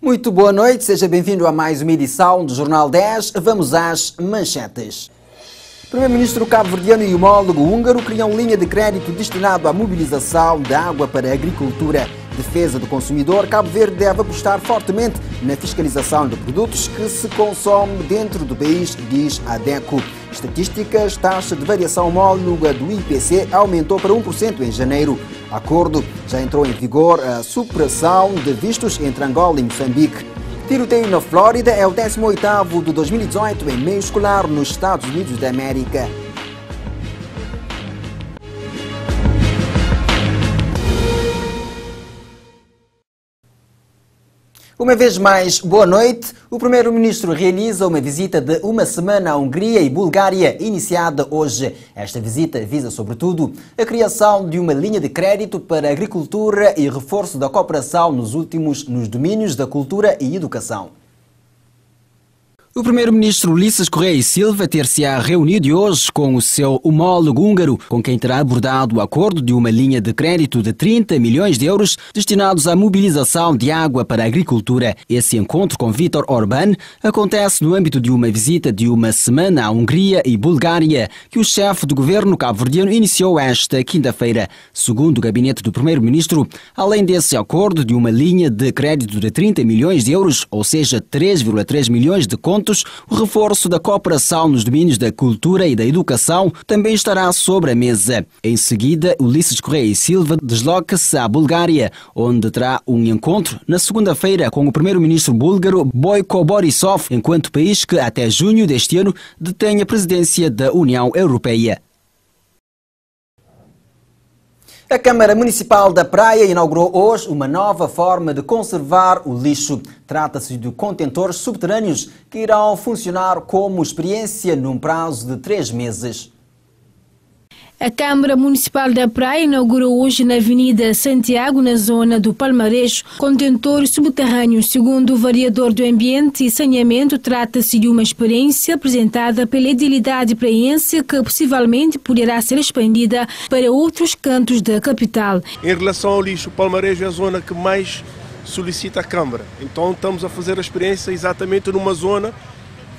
Muito boa noite, seja bem-vindo a mais uma edição do Jornal 10. Vamos às manchetes. O Primeiro-Ministro cabo-verdiano e homólogo húngaro criam linha de crédito destinado à mobilização de água para a agricultura. Defesa do consumidor, Cabo Verde deve apostar fortemente na fiscalização de produtos que se consomem dentro do país, diz a DECO. Estatísticas, taxa de variação homóloga do IPC aumentou para 1% em janeiro. Acordo já entrou em vigor a supressão de vistos entre Angola e Moçambique. Tiroteio na Flórida é o 18º de 2018 em meio escolar nos Estados Unidos da América. Uma vez mais, boa noite. O Primeiro-Ministro realiza uma visita de uma semana à Hungria e Bulgária, iniciada hoje. Esta visita visa, sobretudo, a criação de uma linha de crédito para a agricultura e reforço da cooperação nos domínios da cultura e educação. O Primeiro-Ministro Ulisses Correia e Silva ter-se-á reunido hoje com o seu homólogo húngaro, com quem terá abordado o acordo de uma linha de crédito de 30 milhões de euros destinados à mobilização de água para a agricultura. Esse encontro com Viktor Orbán acontece no âmbito de uma visita de uma semana à Hungria e Bulgária, que o chefe do governo cabo-verdiano iniciou esta quinta-feira. Segundo o gabinete do Primeiro-Ministro, além desse acordo de uma linha de crédito de 30 milhões de euros, ou seja, 3,3 milhões de contos, o reforço da cooperação nos domínios da cultura e da educação também estará sobre a mesa. Em seguida, Ulisses Correia e Silva desloca-se à Bulgária, onde terá um encontro na segunda-feira com o primeiro-ministro búlgaro Boyko Borisov, enquanto país que até junho deste ano detém a presidência da União Europeia. A Câmara Municipal da Praia inaugurou hoje uma nova forma de conservar o lixo. Trata-se de contentores subterrâneos que irão funcionar como experiência num prazo de 3 meses. A Câmara Municipal da Praia inaugurou hoje na Avenida Santiago, na zona do Palmarejo, contentores subterrâneos. Segundo o vereador do Ambiente e Saneamento, trata-se de uma experiência apresentada pela edilidade praense que possivelmente poderá ser expandida para outros cantos da capital. Em relação ao lixo, o Palmarejo é a zona que mais solicita a Câmara. Então estamos a fazer a experiência exatamente numa zona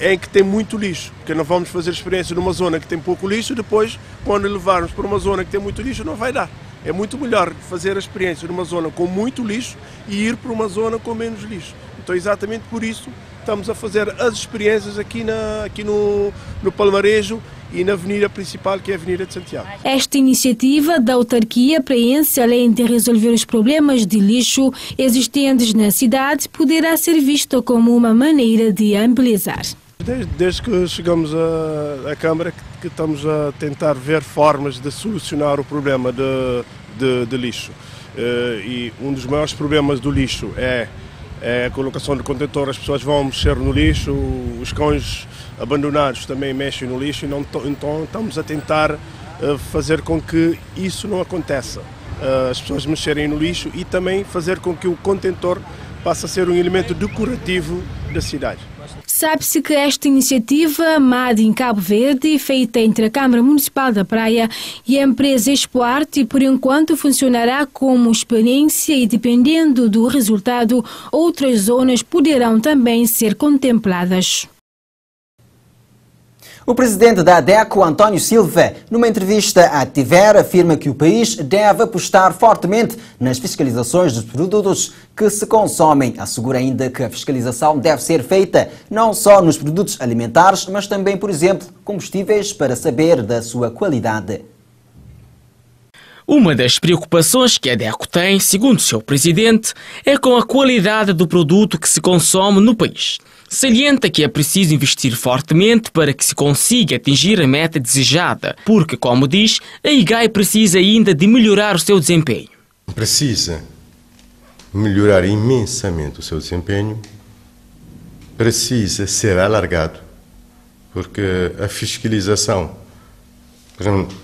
em que tem muito lixo, porque não vamos fazer experiência numa zona que tem pouco lixo, depois, quando levarmos para uma zona que tem muito lixo, não vai dar. É muito melhor fazer a experiência numa zona com muito lixo e ir para uma zona com menos lixo. Então, exatamente por isso, estamos a fazer as experiências aqui no Palmarejo e na avenida principal, que é a Avenida de Santiago. Esta iniciativa da autarquia praense, além de resolver os problemas de lixo existentes na cidade, poderá ser vista como uma maneira de embelezar. Desde que chegamos à Câmara, que estamos a tentar ver formas de solucionar o problema de lixo. E um dos maiores problemas do lixo é a colocação de contentor. As pessoas vão mexer no lixo, os cães abandonados também mexem no lixo, então estamos a tentar fazer com que isso não aconteça. As pessoas mexerem no lixo e também fazer com que o contentor passe a ser um elemento decorativo da cidade. Sabe-se que esta iniciativa, MAD em Cabo Verde, feita entre a Câmara Municipal da Praia e a empresa Expoarte, por enquanto funcionará como experiência e, dependendo do resultado, outras zonas poderão também ser contempladas. O presidente da ADECO, António Silva, numa entrevista à TVER, afirma que o país deve apostar fortemente nas fiscalizações dos produtos que se consomem. Assegura ainda que a fiscalização deve ser feita não só nos produtos alimentares, mas também, por exemplo, combustíveis, para saber da sua qualidade. Uma das preocupações que a ADECO tem, segundo seu presidente, é com a qualidade do produto que se consome no país. Salienta que é preciso investir fortemente para que se consiga atingir a meta desejada, porque, como diz, a IGAI precisa ainda de melhorar o seu desempenho. Precisa melhorar imensamente o seu desempenho, precisa ser alargado, porque a fiscalização, por exemplo,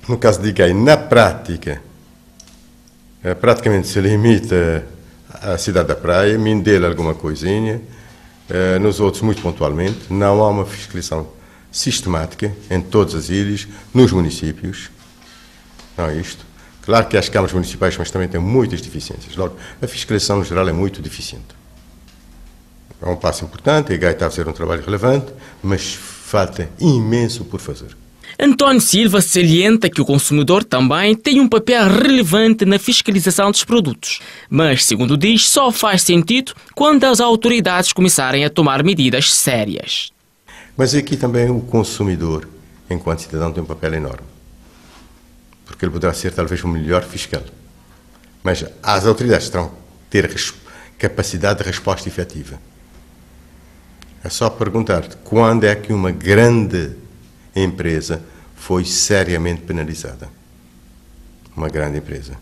no caso de IGAI, na prática, praticamente se limita à cidade da Praia, Mindelo alguma coisinha, nos outros muito pontualmente. Não há uma fiscalização sistemática em todas as ilhas, nos municípios. Não é isto. Claro que há as câmaras municipais, mas também têm muitas deficiências. Logo, a fiscalização no geral é muito deficiente. É um passo importante, a IGAI está a fazer um trabalho relevante, mas falta imenso por fazer. António Silva salienta que o consumidor também tem um papel relevante na fiscalização dos produtos. Mas, segundo diz, só faz sentido quando as autoridades começarem a tomar medidas sérias. Mas aqui também o consumidor, enquanto cidadão, tem um papel enorme. Porque ele poderá ser talvez o melhor fiscal. Mas as autoridades terão que ter capacidade de resposta efetiva. É só perguntar quando é que uma grande empresa foi seriamente penalizada. Uma grande empresa.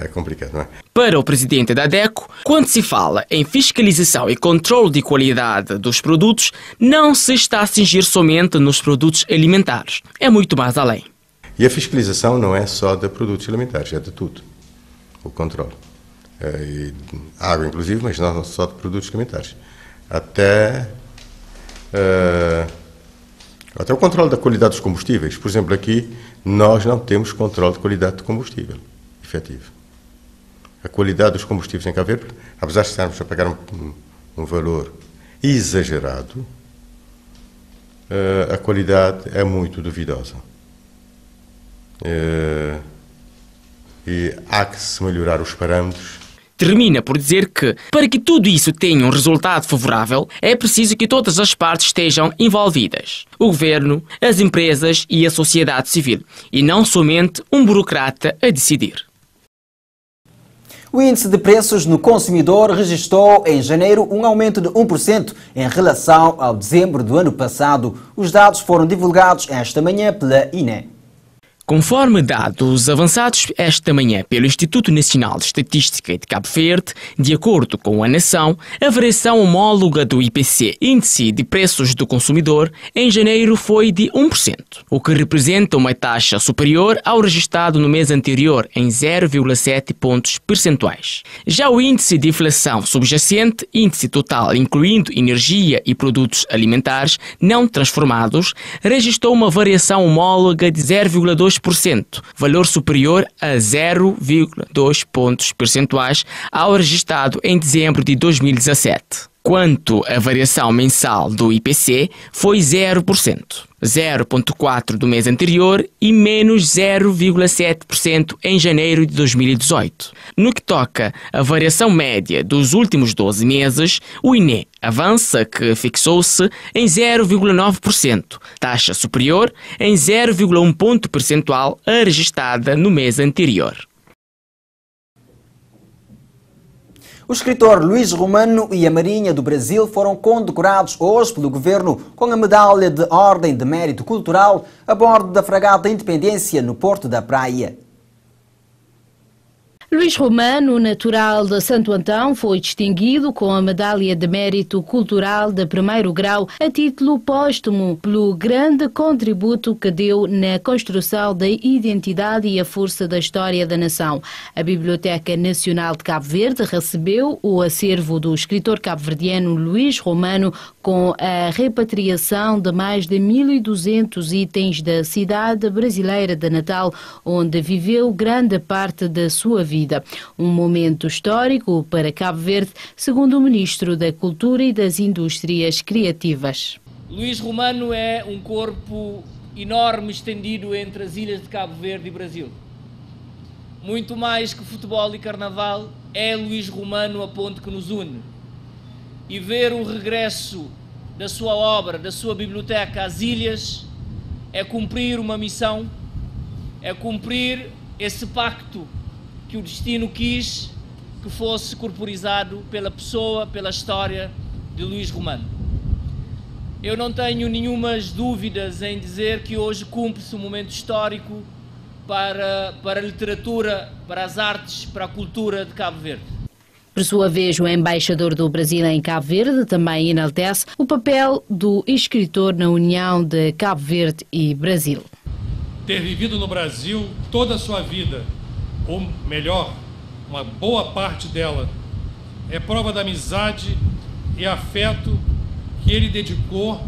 É complicado, não é? Para o presidente da ADECO, quando se fala em fiscalização e controle de qualidade dos produtos, não se está a cingir somente nos produtos alimentares. É muito mais além. E a fiscalização não é só de produtos alimentares, é de tudo. O controle. Água, inclusive, mas não só de produtos alimentares. Até o controle da qualidade dos combustíveis. Por exemplo, aqui nós não temos controle de qualidade de combustível efetivo. A qualidade dos combustíveis em Cabo Verde, apesar de estarmos a pagar um valor exagerado, a qualidade é muito duvidosa. E há que se melhorar os parâmetros. Termina por dizer que, para que tudo isso tenha um resultado favorável, é preciso que todas as partes estejam envolvidas. O governo, as empresas e a sociedade civil, e não somente um burocrata a decidir. O índice de preços no consumidor registrou em janeiro um aumento de 1% em relação ao dezembro do ano passado. Os dados foram divulgados esta manhã pela INE. Conforme dados avançados esta manhã pelo Instituto Nacional de Estatística de Cabo Verde, de acordo com a Nação, a variação homóloga do IPC, Índice de Preços do Consumidor, em janeiro foi de 1%, o que representa uma taxa superior ao registrado no mês anterior em 0,7 pontos percentuais. Já o Índice de Inflação Subjacente, índice total incluindo energia e produtos alimentares não transformados, registrou uma variação homóloga de 0,2%, valor superior a 0,2 pontos percentuais ao registrado em dezembro de 2017. Quanto à variação mensal do IPC, foi 0%, 0,4% do mês anterior e menos 0,7% em janeiro de 2018. No que toca à variação média dos últimos 12 meses, o INE avança que fixou-se em 0,9%, taxa superior em 0,1 ponto percentual a registrada no mês anterior. O escritor Luís Romano e a Marinha do Brasil foram condecorados hoje pelo governo com a medalha de Ordem de Mérito Cultural a bordo da fragata Independência no Porto da Praia. Luís Romano, natural de Santo Antão, foi distinguido com a Medalha de Mérito Cultural de primeiro grau a título póstumo pelo grande contributo que deu na construção da identidade e a força da história da nação. A Biblioteca Nacional de Cabo Verde recebeu o acervo do escritor cabo-verdiano Luís Romano com a repatriação de mais de 1.200 itens da cidade brasileira de Natal, onde viveu grande parte da sua vida. Um momento histórico para Cabo Verde, segundo o Ministro da Cultura e das Indústrias Criativas. Luís Romano é um corpo enorme estendido entre as ilhas de Cabo Verde e Brasil. Muito mais que futebol e carnaval, é Luís Romano a ponte que nos une. E ver o regresso da sua obra, da sua biblioteca às ilhas, é cumprir uma missão, é cumprir esse pacto que o destino quis que fosse corporizado pela pessoa, pela história de Luís Romano. Eu não tenho nenhumas dúvidas em dizer que hoje cumpre-se um momento histórico para a literatura, para as artes, para a cultura de Cabo Verde. Por sua vez, o embaixador do Brasil em Cabo Verde também enaltece o papel do escritor na união de Cabo Verde e Brasil. Ter vivido no Brasil toda a sua vida, ou melhor, uma boa parte dela, é prova da amizade e afeto que ele dedicou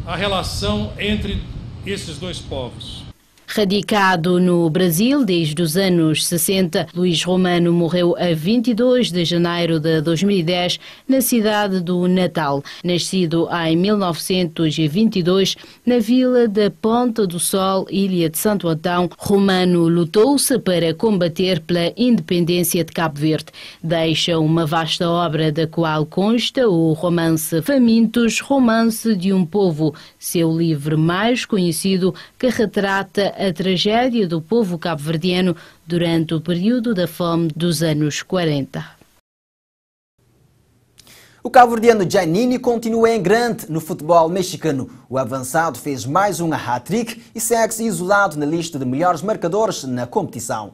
à relação entre esses dois povos. Radicado no Brasil desde os anos 60, Luís Romano morreu a 22 de janeiro de 2010 na cidade do Natal. Nascido em 1922 na vila da Ponta do Sol, ilha de Santo Antão, Romano lutou-se para combater pela independência de Cabo Verde. Deixa uma vasta obra da qual consta o romance Famintos, Romance de um Povo, seu livro mais conhecido, que retrata a tragédia do povo cabo-verdiano durante o período da fome dos anos 40. O cabo-verdiano Giannini continua em grande no futebol mexicano. O avançado fez mais uma hat-trick e segue-se isolado na lista de melhores marcadores na competição.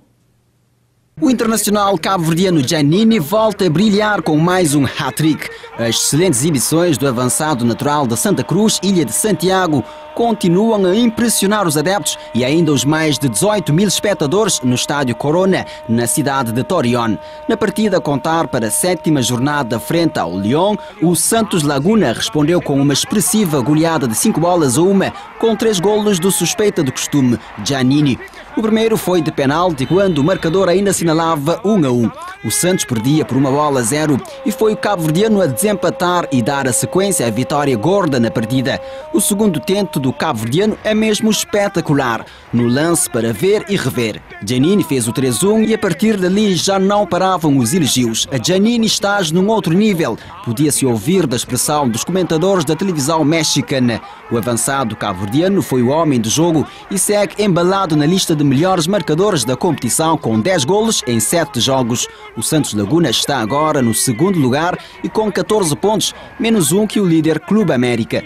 O internacional cabo-verdiano Giannini volta a brilhar com mais um hat-trick. As excelentes exibições do avançado natural de Santa Cruz, Ilha de Santiago, continuam a impressionar os adeptos e ainda os mais de 18 mil espectadores no estádio Corona, na cidade de Torreón. Na partida a contar para a 7ª jornada frente ao León, o Santos Laguna respondeu com uma expressiva goleada de 5-1, com 3 golos do suspeita do costume, Giannini. O primeiro foi de penalti quando o marcador ainda assinalava 1-1. O Santos perdia por 1-0 e foi o cabo-verdiano a desempatar e dar a sequência à vitória gorda na partida. O segundo tento do cabo-verdiano é mesmo espetacular, no lance para ver e rever. Giannini fez o 3-1 e a partir dali já não paravam os elogios. A Giannini está num outro nível, podia-se ouvir da expressão dos comentadores da televisão mexicana. O avançado cabo-verdiano foi o homem do jogo e segue embalado na lista de melhores marcadores da competição com 10 golos em 7 jogos. O Santos Laguna está agora no segundo lugar e com 14 pontos, menos um que o líder Clube América.